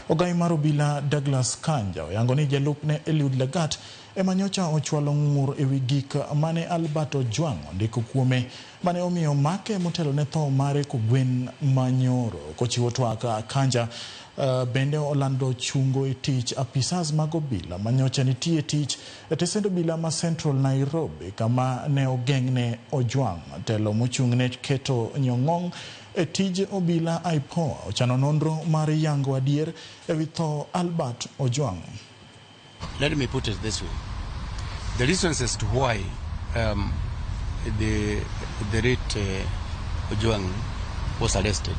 Ogai mar obila Douglas Kanja oyango ni jalupne Eliud Lagat emanyocha ochwalo ng'ur ewi gik mane Albert Ojwang ondiko kuome mane omiyo make motelo ne tho mare kogwen manyoro. Kochiwo twak, Kanja bende olando chungo e tich apisas mag obila manyocha nitie tich e tesend obila ma Central Nairobi kama ne ogeng'ne Ojwang. Telo mochung'ne keto nyong'ong e tij obila IPOA ochano nonro mar yango adier ewi tho Albert Ojwang. Let me put it this way. The reasons as to why the late Ojwang was arrested,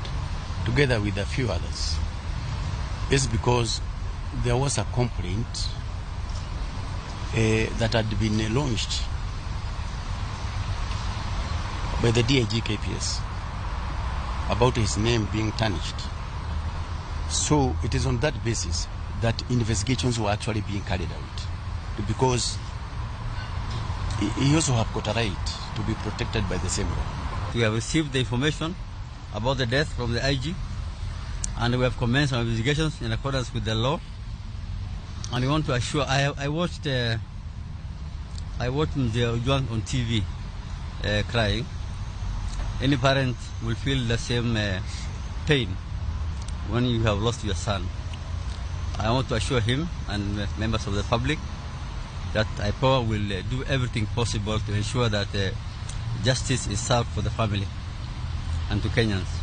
together with a few others, is because there was a complaint that had been launched by the DIG KPS about his name being tarnished. So it is on that basis that investigations were actually being carried out, because he also have got a right to be protected by the same law. We have received the information about the death from the IG, and we have commenced our investigations in accordance with the law. And we want to assure, I watched the Ojwang on TV crying. Any parent will feel the same pain when you have lost your son. I want to assure him and members of the public that IPOA will do everything possible to ensure that justice is served for the family and to Kenyans.